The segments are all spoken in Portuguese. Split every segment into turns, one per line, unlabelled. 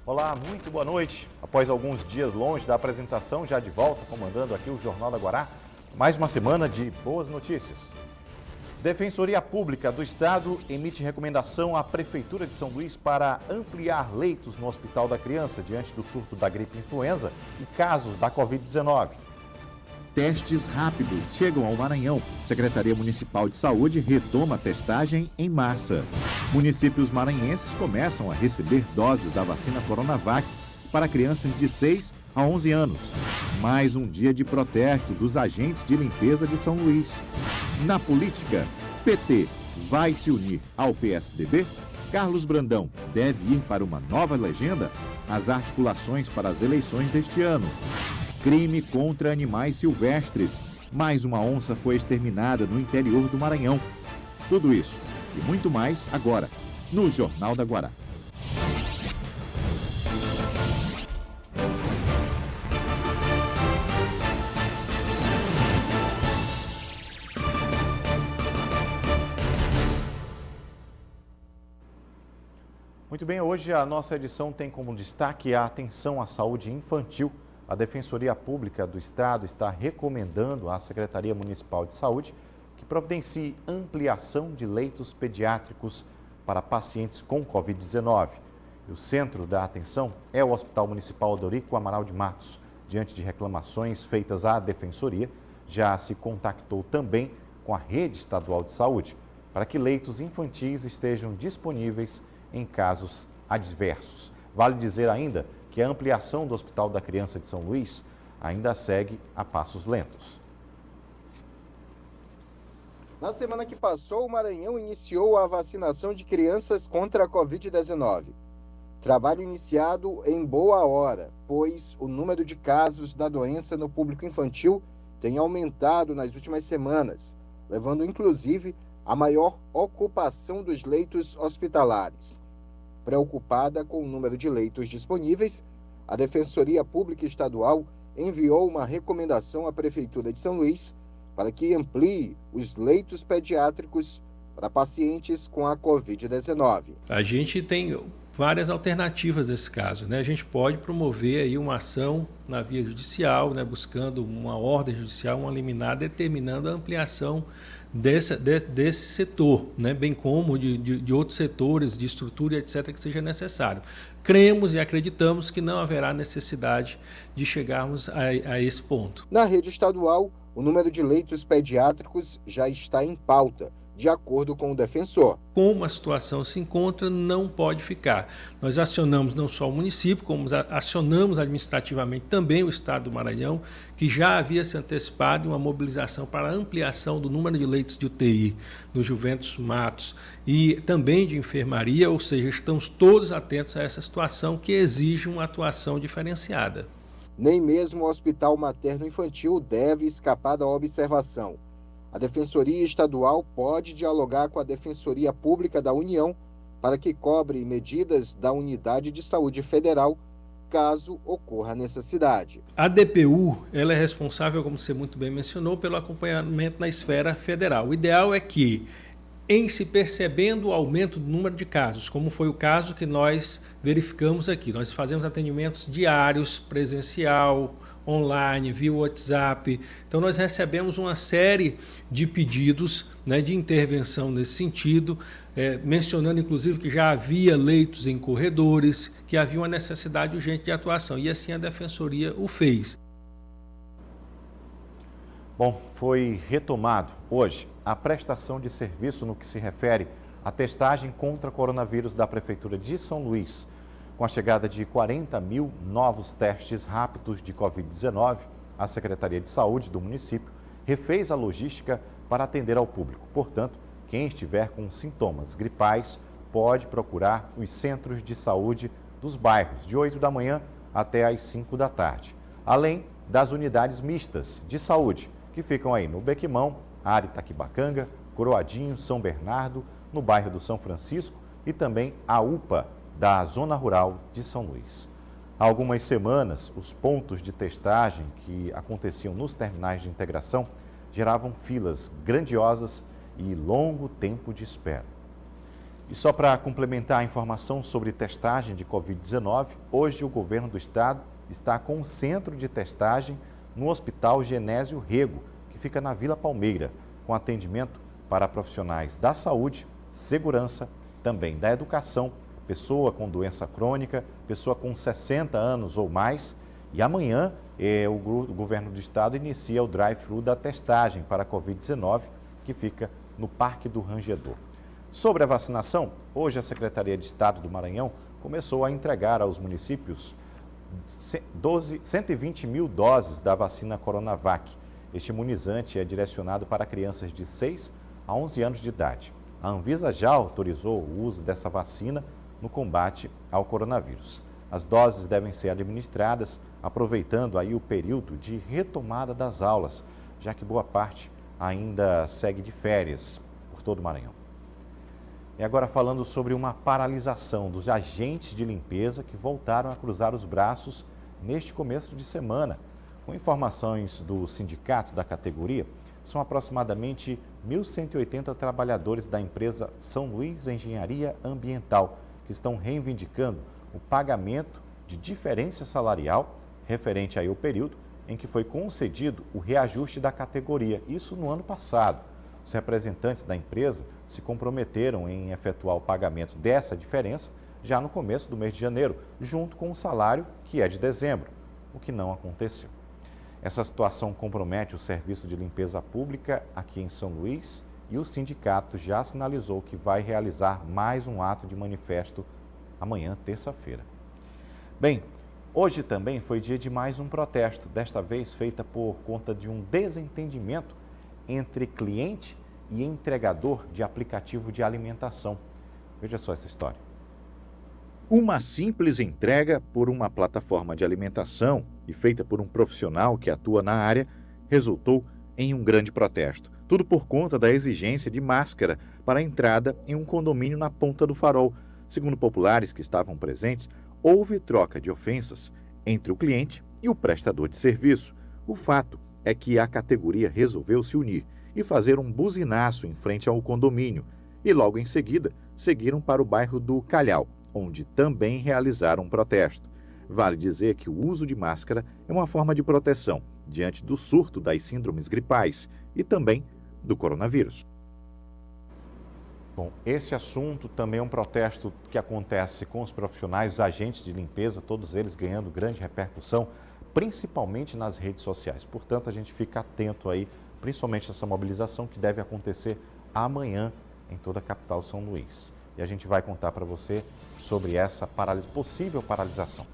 Olá, muito boa noite. Após alguns dias longe da apresentação, já de volta, comandando aqui o Jornal da Guará, mais uma semana de boas notícias. Defensoria Pública do Estado emite recomendação à Prefeitura de São Luís para ampliar leitos no Hospital da Criança diante do surto da gripe influenza e casos da Covid-19.
Testes rápidos chegam ao Maranhão. Secretaria Municipal de Saúde retoma a testagem em massa. Municípios maranhenses começam a receber doses da vacina Coronavac para crianças de 6 a 11 anos. Mais um dia de protesto dos agentes de limpeza de São Luís. Na política, PT vai se unir ao PSDB? Carlos Brandão deve ir para uma nova legenda? As articulações para as eleições deste ano. Crime contra animais silvestres. Mais uma onça foi exterminada no interior do Maranhão. Tudo isso e muito mais agora, no Jornal da Guará.
Muito bem, hoje a nossa edição tem como destaque a atenção à saúde infantil. A Defensoria Pública do Estado está recomendando à Secretaria Municipal de Saúde que providencie ampliação de leitos pediátricos para pacientes com Covid-19. E o centro da atenção é o Hospital Municipal Eudorico Amaral de Matos. Diante de reclamações feitas à Defensoria, já se contactou também com a Rede Estadual de Saúde para que leitos infantis estejam disponíveis em casos adversos. Vale dizer ainda que a ampliação do Hospital da Criança de São Luís ainda segue a passos lentos.
Na semana que passou, o Maranhão iniciou a vacinação de crianças contra a Covid-19. Trabalho iniciado em boa hora, pois o número de casos da doença no público infantil tem aumentado nas últimas semanas, levando inclusive a maior ocupação dos leitos hospitalares. Preocupada com o número de leitos disponíveis, a Defensoria Pública Estadual enviou uma recomendação à Prefeitura de São Luís para que amplie os leitos pediátricos para pacientes com a Covid-19.
A gente tem várias alternativas nesse caso, né? A gente pode promover aí uma ação na via judicial, né? Buscando uma ordem judicial, uma liminar, determinando a ampliação desse setor, né? Bem como de outros setores, de estrutura, etc., que seja necessário. Cremos e acreditamos que não haverá necessidade de chegarmos a esse ponto.
Na rede estadual, o número de leitos pediátricos já está em pauta, de acordo com o defensor.
Como a situação se encontra, não pode ficar. Nós acionamos não só o município, como acionamos administrativamente também o Estado do Maranhão, que já havia se antecipado em uma mobilização para a ampliação do número de leitos de UTI no Juventus Matos e também de enfermaria, ou seja, estamos todos atentos a essa situação que exige uma atuação diferenciada.
Nem mesmo o Hospital Materno-Infantil deve escapar da observação. A Defensoria Estadual pode dialogar com a Defensoria Pública da União para que cobre medidas da Unidade de Saúde Federal, caso ocorra necessidade.
A DPU ela é responsável, como você muito bem mencionou, pelo acompanhamento na esfera federal. O ideal é que, em se percebendo o aumento do número de casos, como foi o caso que nós verificamos aqui, nós fazemos atendimentos diários, presencial, online, via WhatsApp. Então, nós recebemos uma série de pedidos, né, de intervenção nesse sentido, mencionando, inclusive, que já havia leitos em corredores, que havia uma necessidade urgente de atuação. E assim a Defensoria o fez.
Bom, foi retomado hoje a prestação de serviço no que se refere à testagem contra coronavírus da Prefeitura de São Luís. Com a chegada de 40 mil novos testes rápidos de Covid-19, a Secretaria de Saúde do município refez a logística para atender ao público. Portanto, quem estiver com sintomas gripais pode procurar os centros de saúde dos bairros, de 8 da manhã até às 5 da tarde. Além das unidades mistas de saúde, que ficam aí no Bequimão, Área Itaquibacanga, Coroadinho, São Bernardo, no bairro do São Francisco e também a UPA, da Zona Rural de São Luís. Há algumas semanas, os pontos de testagem que aconteciam nos terminais de integração geravam filas grandiosas e longo tempo de espera. E só para complementar a informação sobre testagem de Covid-19, hoje o governo do estado está com um centro de testagem no Hospital Genésio Rego, que fica na Vila Palmeira, com atendimento para profissionais da saúde, segurança, também da educação, pessoa com doença crônica, pessoa com 60 anos ou mais. E amanhã o governo do estado inicia o drive-thru da testagem para a Covid-19, que fica no Parque do Rangedor. Sobre a vacinação, hoje a Secretaria de Estado do Maranhão começou a entregar aos municípios 120 mil doses da vacina Coronavac. Este imunizante é direcionado para crianças de 6 a 11 anos de idade. A Anvisa já autorizou o uso dessa vacina no combate ao coronavírus. As doses devem ser administradas aproveitando aí o período de retomada das aulas, já que boa parte ainda segue de férias por todo o Maranhão. E agora falando sobre uma paralisação dos agentes de limpeza que voltaram a cruzar os braços neste começo de semana. Com informações do sindicato da categoria, são aproximadamente 1.180 trabalhadores da empresa São Luís Engenharia Ambiental que estão reivindicando o pagamento de diferença salarial referente aí ao período em que foi concedido o reajuste da categoria, isso no ano passado. Os representantes da empresa se comprometeram em efetuar o pagamento dessa diferença já no começo do mês de janeiro, junto com o salário que é de dezembro, o que não aconteceu. Essa situação compromete o serviço de limpeza pública aqui em São Luís e o sindicato já sinalizou que vai realizar mais um ato de manifesto amanhã, terça-feira. Bem, hoje também foi dia de mais um protesto, desta vez feita por conta de um desentendimento entre cliente e entregador de aplicativo de alimentação. Veja só essa história.
Uma simples entrega por uma plataforma de alimentação e feita por um profissional que atua na área resultou em um grande protesto. Tudo por conta da exigência de máscara para a entrada em um condomínio na Ponta do Farol. Segundo populares que estavam presentes, houve troca de ofensas entre o cliente e o prestador de serviço. O fato é que a categoria resolveu se unir e fazer um buzinaço em frente ao condomínio e logo em seguida seguiram para o bairro do Calhau, onde também realizaram um protesto. Vale dizer que o uso de máscara é uma forma de proteção diante do surto das síndromes gripais e também do coronavírus.
Bom, esse assunto também é um protesto que acontece com os profissionais, os agentes de limpeza, todos eles ganhando grande repercussão, principalmente nas redes sociais. Portanto, a gente fica atento aí, principalmente essa mobilização que deve acontecer amanhã em toda a capital São Luís. E a gente vai contar para você sobre essa possível paralisação.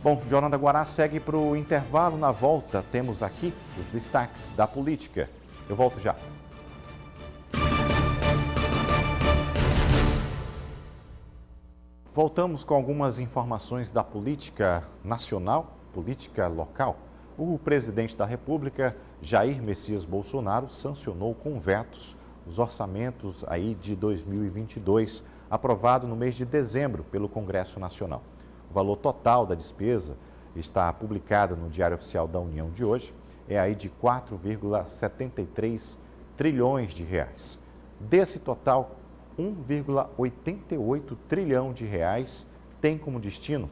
Bom, o Jornal da Guará segue para o intervalo. Na volta, temos aqui os destaques da política. Eu volto já. Voltamos com algumas informações da política nacional, política local. O presidente da República, Jair Messias Bolsonaro, sancionou com vetos os orçamentos aí de 2022, aprovado no mês de dezembro pelo Congresso Nacional. O valor total da despesa está publicado no Diário Oficial da União de hoje, é aí de 4,73 trilhões de reais. Desse total, 1,88 trilhão de reais tem como destino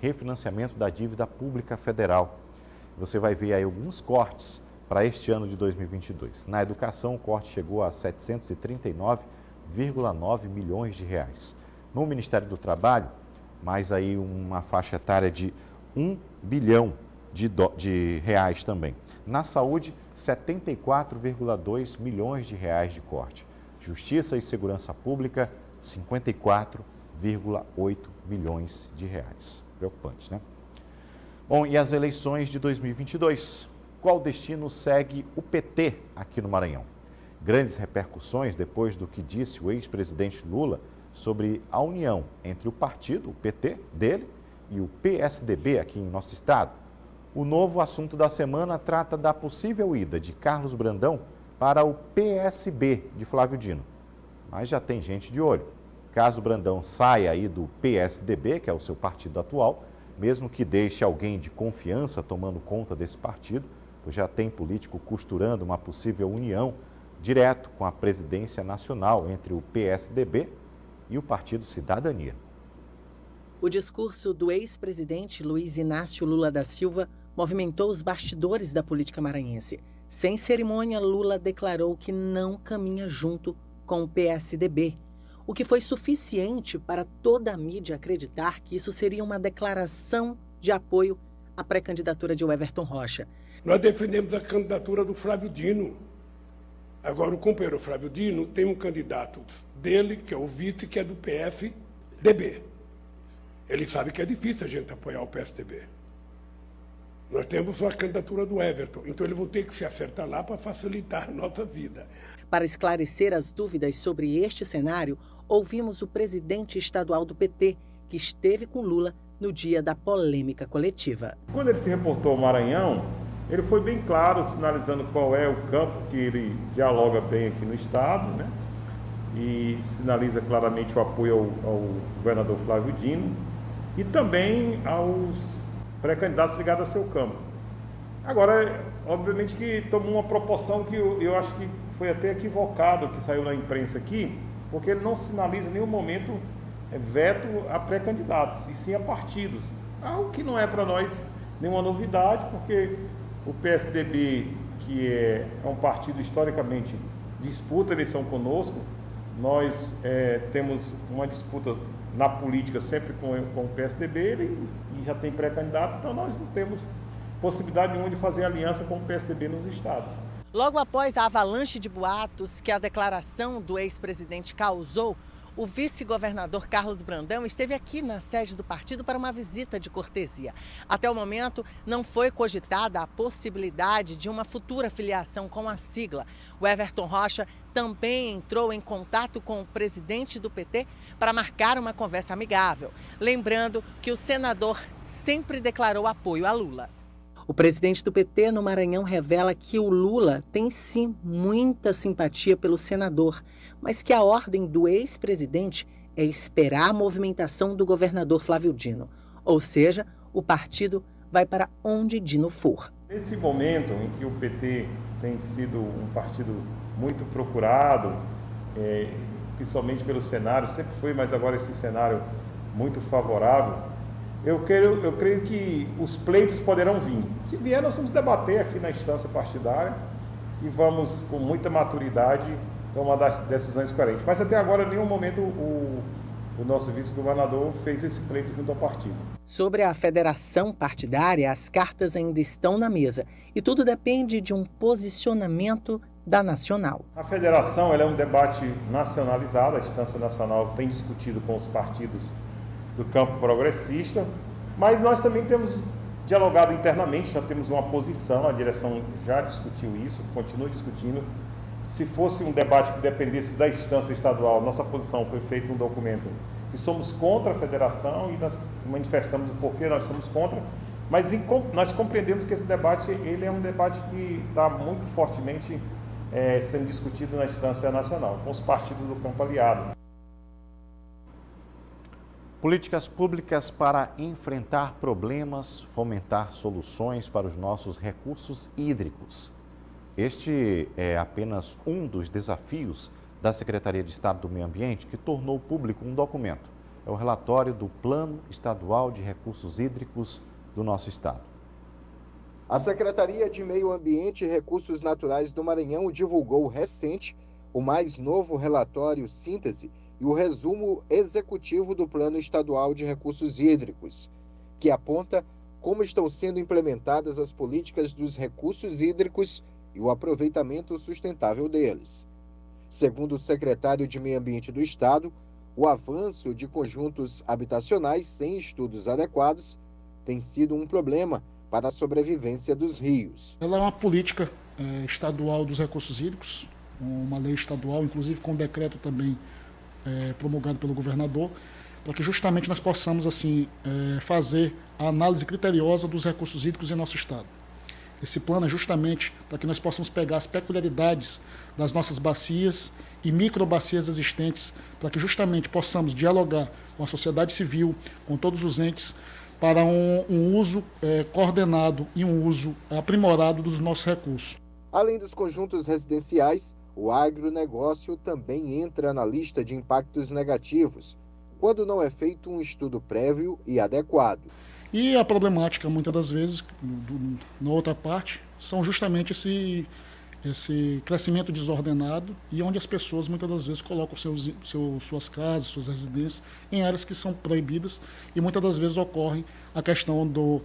refinanciamento da dívida pública federal. Você vai ver aí alguns cortes para este ano de 2022. Na educação, o corte chegou a 739,9 milhões de reais. No Ministério do Trabalho, mais aí uma faixa etária de 1 bilhão de reais também. Na saúde, 74,2 milhões de reais de corte. Justiça e Segurança Pública, 54,8 milhões de reais. Preocupante, né? Bom, e as eleições de 2022? Qual destino segue o PT aqui no Maranhão? Grandes repercussões depois do que disse o ex-presidente Lula sobre a união entre o partido, o PT, dele, e o PSDB aqui em nosso estado. O novo assunto da semana trata da possível ida de Carlos Brandão para o PSB de Flávio Dino. Mas já tem gente de olho. Caso Brandão saia aí do PSDB, que é o seu partido atual, mesmo que deixe alguém de confiança tomando conta desse partido, pois já tem político costurando uma possível união direto com a presidência nacional entre o PSDB e o Partido Cidadania.
O discurso do ex-presidente Luiz Inácio Lula da Silva movimentou os bastidores da política maranhense. Sem cerimônia, Lula declarou que não caminha junto com o PSDB, o que foi suficiente para toda a mídia acreditar que isso seria uma declaração de apoio à pré-candidatura de Everton Rocha.
Nós defendemos a candidatura do Flávio Dino. Agora, o companheiro Flávio Dino tem um candidato dele, que é o vice, que é do PSDB. Ele sabe que é difícil a gente apoiar o PSDB. Nós temos a candidatura do Everton, então ele vai ter que se acertar lá para facilitar a nossa vida.
Para esclarecer as dúvidas sobre este cenário, ouvimos o presidente estadual do PT, que esteve com Lula no dia da polêmica coletiva.
Quando ele se reportou ao Maranhão, ele foi bem claro, sinalizando qual é o campo que ele dialoga bem aqui no Estado, né? E sinaliza claramente o apoio ao governador Flávio Dino e também aos pré-candidatos ligados ao seu campo. Agora, obviamente que tomou uma proporção que eu acho que foi até equivocado, que saiu na imprensa aqui, porque ele não sinaliza em nenhum momento veto a pré-candidatos, e sim a partidos. Algo que não é para nós nenhuma novidade, porque o PSDB, que é um partido historicamente disputa a eleição conosco, nós temos uma disputa na política sempre com o PSDB e já tem pré-candidato, então nós não temos possibilidade nenhuma de fazer aliança com o PSDB nos estados.
Logo após a avalanche de boatos que a declaração do ex-presidente causou, o vice-governador Carlos Brandão esteve aqui na sede do partido para uma visita de cortesia. Até o momento, não foi cogitada a possibilidade de uma futura filiação com a sigla. O Everton Rocha também entrou em contato com o presidente do PT para marcar uma conversa amigável, lembrando que o senador sempre declarou apoio a Lula. O presidente do PT no Maranhão revela que o Lula tem sim muita simpatia pelo senador, mas que a ordem do ex-presidente é esperar a movimentação do governador Flávio Dino. Ou seja, o partido vai para onde Dino for.
Nesse momento em que o PT tem sido um partido muito procurado, principalmente pelo cenário, sempre foi, mas agora esse cenário muito favorável, eu creio que os pleitos poderão vir. Se vier, nós vamos debater aqui na instância partidária e vamos, com muita maturidade, tomar decisões coerentes. Mas até agora, em nenhum momento, o nosso vice-governador fez esse pleito junto ao partido.
Sobre a federação partidária, as cartas ainda estão na mesa e tudo depende de um posicionamento da Nacional.
A federação ela é um debate nacionalizado, a instância nacional tem discutido com os partidos do campo progressista, mas nós também temos dialogado internamente, já temos uma posição, a direção já discutiu isso, continua discutindo. Se fosse um debate que dependesse da instância estadual, nossa posição foi feito um documento que somos contra a federação e nós manifestamos o porquê nós somos contra, mas nós compreendemos que esse debate ele é um debate que está muito fortemente sendo discutido na instância nacional, com os partidos do campo aliado.
Políticas públicas para enfrentar problemas, fomentar soluções para os nossos recursos hídricos. Este é apenas um dos desafios da Secretaria de Estado do Meio Ambiente, que tornou público um documento. É o relatório do Plano Estadual de Recursos Hídricos do nosso estado.
A Secretaria de Meio Ambiente e Recursos Naturais do Maranhão divulgou recente o mais novo relatório síntese e o resumo executivo do Plano Estadual de Recursos Hídricos, que aponta como estão sendo implementadas as políticas dos recursos hídricos e o aproveitamento sustentável deles. Segundo o secretário de Meio Ambiente do Estado, o avanço de conjuntos habitacionais sem estudos adequados tem sido um problema para a sobrevivência dos rios.
Ela é uma política estadual dos recursos hídricos, uma lei estadual, inclusive com um decreto também promulgado pelo governador, para que justamente nós possamos assim fazer a análise criteriosa dos recursos hídricos em nosso estado. Esse plano é justamente para que nós possamos pegar as peculiaridades das nossas bacias e microbacias existentes, para que justamente possamos dialogar com a sociedade civil, com todos os entes, para um uso coordenado e um uso aprimorado dos nossos recursos.
Além dos conjuntos residenciais, o agronegócio também entra na lista de impactos negativos, quando não é feito um estudo prévio e adequado.
E a problemática, muitas das vezes, na outra parte, são justamente esse crescimento desordenado e onde as pessoas muitas das vezes colocam suas casas, suas residências em áreas que são proibidas e muitas das vezes ocorre a questão do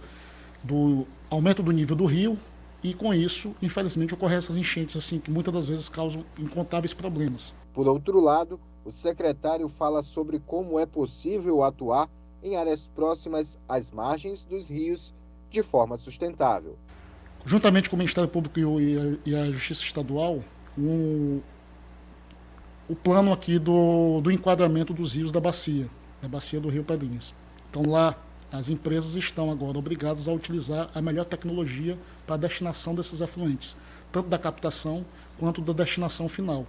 aumento do nível do rio e com isso, infelizmente, ocorrem essas enchentes assim, que muitas das vezes causam incontáveis problemas.
Por outro lado, o secretário fala sobre como é possível atuar em áreas próximas às margens dos rios de forma sustentável.
Juntamente com o Ministério Público e a Justiça Estadual, o plano aqui do enquadramento dos rios da bacia do Rio Pedrinhas. Então lá as empresas estão agora obrigadas a utilizar a melhor tecnologia para a destinação desses afluentes, tanto da captação quanto da destinação final.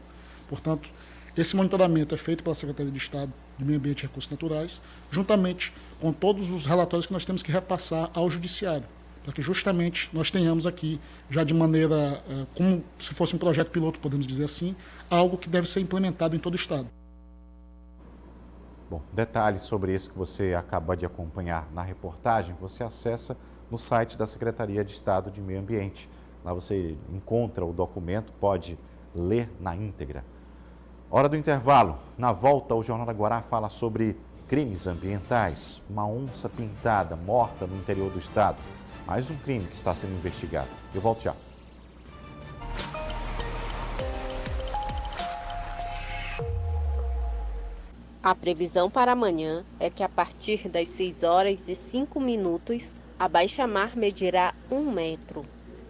Portanto, esse monitoramento é feito pela Secretaria de Estado de Meio Ambiente e Recursos Naturais, juntamente com todos os relatórios que nós temos que repassar ao Judiciário, para que justamente nós tenhamos aqui, já de maneira, como se fosse um projeto piloto, podemos dizer assim, algo que deve ser implementado em todo o Estado.
Bom, detalhes sobre isso que você acaba de acompanhar na reportagem, você acessa no site da Secretaria de Estado de Meio Ambiente. Lá você encontra o documento, pode ler na íntegra. Hora do intervalo. Na volta, o Jornal da Guará fala sobre crimes ambientais. Uma onça pintada morta no interior do estado. Mais um crime que está sendo investigado. Eu volto já.
A previsão para amanhã é que a partir das 6 horas e 5 minutos, a baixa-mar medirá 1 metro.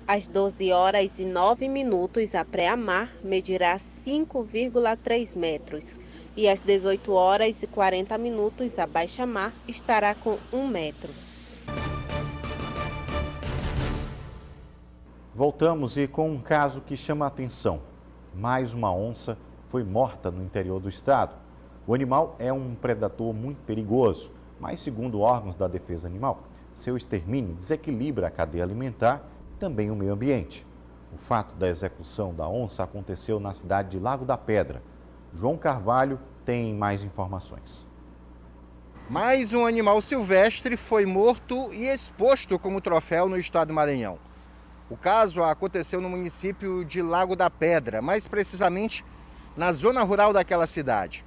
Às 12 horas e 9 minutos, a pré-mar medirá 5,3 metros. E às 18 horas e 40 minutos, a baixa-mar estará com 1 metro.
Voltamos e com um caso que chama a atenção. Mais uma onça foi morta no interior do estado. O animal é um predador muito perigoso, mas segundo órgãos da defesa animal, seu extermínio desequilibra a cadeia alimentar e também o meio ambiente. O fato da execução da onça aconteceu na cidade de Lago da Pedra. João Carvalho tem mais informações.
Mais um animal silvestre foi morto e exposto como troféu no estado do Maranhão. O caso aconteceu no município de Lago da Pedra, mais precisamente na zona rural daquela cidade.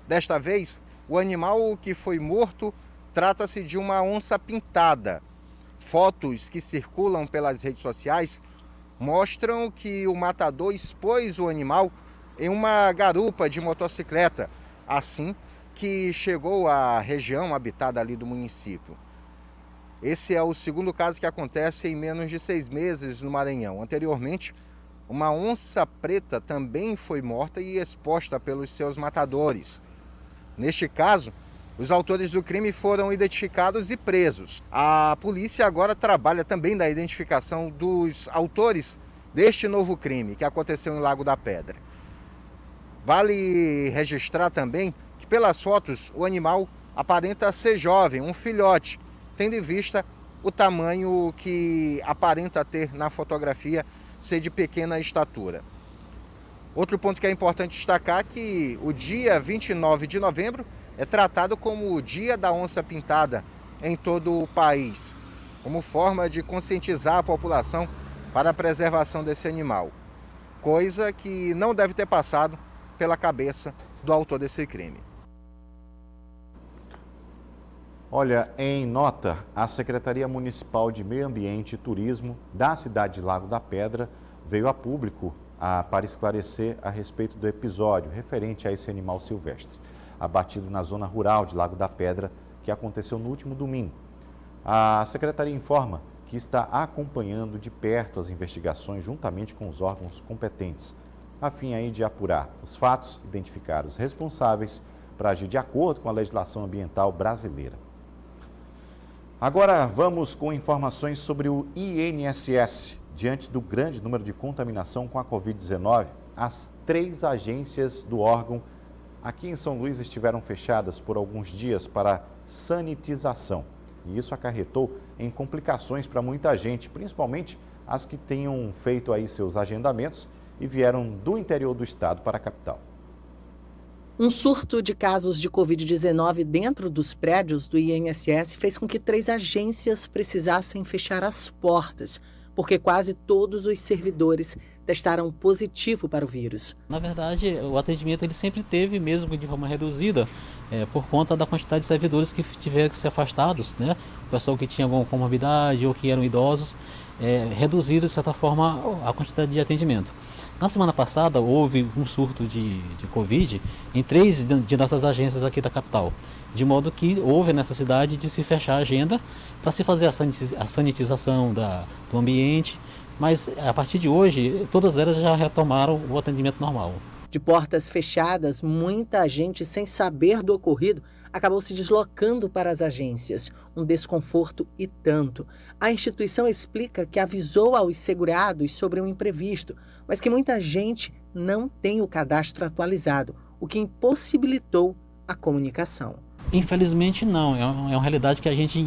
Desta vez, o animal que foi morto trata-se de uma onça pintada. Fotos que circulam pelas redes sociais mostram que o matador expôs o animal em uma garupa de motocicleta, assim que chegou à região habitada ali do município. Esse é o segundo caso que acontece em menos de 6 meses no Maranhão. Anteriormente, uma onça preta também foi morta e exposta pelos seus matadores. Neste caso, os autores do crime foram identificados e presos. A polícia agora trabalha também na identificação dos autores deste novo crime que aconteceu em Lago da Pedra. Vale registrar também que pelas fotos o animal aparenta ser jovem, um filhote, tendo em vista o tamanho que aparenta ter na fotografia ser de pequena estatura. Outro ponto que é importante destacar é que o dia 29 de novembro é tratado como o Dia da Onça Pintada em todo o país, como forma de conscientizar a população para a preservação desse animal, coisa que não deve ter passado pela cabeça do autor desse crime.
Olha, em nota, a Secretaria Municipal de Meio Ambiente e Turismo da cidade de Lago da Pedra veio a público para esclarecer a respeito do episódio referente a esse animal silvestre, abatido na zona rural de Lago da Pedra, que aconteceu no último domingo. A Secretaria informa que está acompanhando de perto as investigações juntamente com os órgãos competentes, a fim aí de apurar os fatos, identificar os responsáveis para agir de acordo com a legislação ambiental brasileira. Agora vamos com informações sobre o INSS. Diante do grande número de contaminação com a Covid-19, as 3 agências do órgão aqui em São Luís estiveram fechadas por alguns dias para sanitização. E isso acarretou em complicações para muita gente, principalmente as que tenham feito aí seus agendamentos e vieram do interior do estado para a capital.
Um surto de casos de Covid-19 dentro dos prédios do INSS fez com que 3 agências precisassem fechar as portas, porque quase todos os servidores testaram positivo para o vírus.
Na verdade, o atendimento ele sempre teve, mesmo de forma reduzida, por conta da quantidade de servidores que tiveram que ser afastados, né? O pessoal que tinha alguma comorbidade ou que eram idosos, reduziram, de certa forma, a quantidade de atendimento. Na semana passada, houve um surto de Covid em 3 de nossas agências aqui da capital, de modo que houve necessidade de se fechar a agenda para se fazer a sanitização do ambiente, mas a partir de hoje, todas elas já retomaram o atendimento normal.
De portas fechadas, muita gente, sem saber do ocorrido, acabou se deslocando para as agências. Um desconforto e tanto. A instituição explica que avisou aos segurados sobre um imprevisto, mas que muita gente não tem o cadastro atualizado, o que impossibilitou a comunicação.
Infelizmente não, é uma realidade que a gente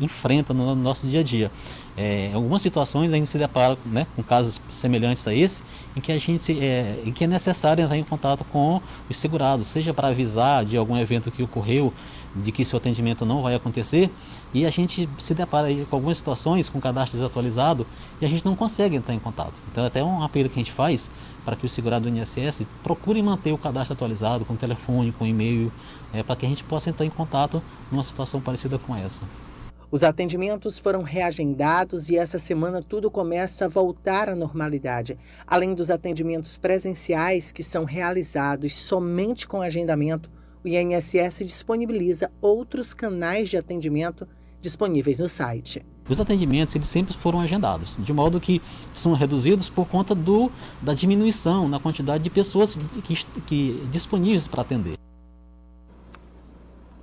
enfrenta no nosso dia a dia. Em algumas situações a gente se depara, né, com casos semelhantes a esse, em que em que é necessário entrar em contato com os segurados, seja para avisar de algum evento que ocorreu, de que seu atendimento não vai acontecer, e a gente se depara aí com algumas situações com cadastro desatualizado e a gente não consegue entrar em contato. Então até um apelo que a gente faz para que os segurados do INSS procurem manter o cadastro atualizado com telefone, com e-mail, para que a gente possa entrar em contato numa situação parecida com essa.
Os atendimentos foram reagendados e essa semana tudo começa a voltar à normalidade. Além dos atendimentos presenciais que são realizados somente com agendamento, o INSS disponibiliza outros canais de atendimento disponíveis no site.
Os atendimentos eles sempre foram agendados, de modo que são reduzidos por conta da diminuição na quantidade de pessoas que disponíveis para atender.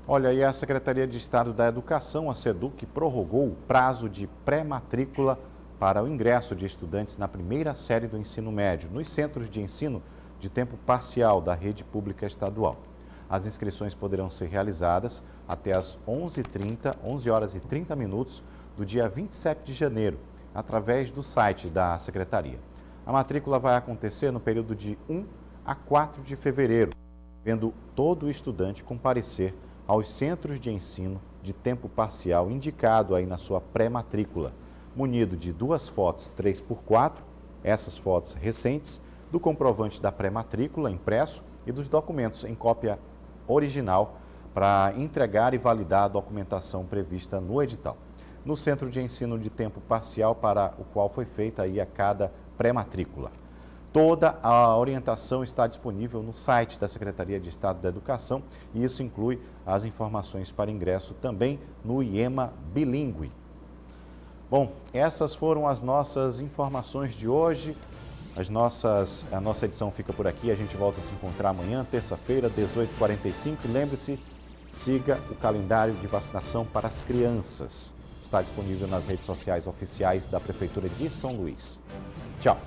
Olha, e a Secretaria de Estado da Educação, a SEDUC, prorrogou o prazo de pré-matrícula para o ingresso de estudantes na primeira série do ensino médio, nos centros de ensino de tempo parcial da rede pública estadual. As inscrições poderão ser realizadas até às 11 horas e 30 minutos do dia 27 de janeiro, através do site da Secretaria. A matrícula vai acontecer no período de 1 a 4 de fevereiro, vendo todo estudante comparecer aos centros de ensino de tempo parcial indicado aí na sua pré-matrícula, munido de 2 fotos 3x4, essas fotos recentes, do comprovante da pré-matrícula impresso e dos documentos em cópia original para entregar e validar a documentação prevista no edital. No centro de ensino de tempo parcial para o qual foi feita aí a cada pré-matrícula. Toda a orientação está disponível no site da Secretaria de Estado da Educação e isso inclui as informações para ingresso também no IEMA Bilíngue. Bom, essas foram as nossas informações de hoje. A nossa edição fica por aqui. A gente volta a se encontrar amanhã, terça-feira, 18h45. Lembre-se, siga o calendário de vacinação para as crianças. Está disponível nas redes sociais oficiais da Prefeitura de São Luís. Tchau!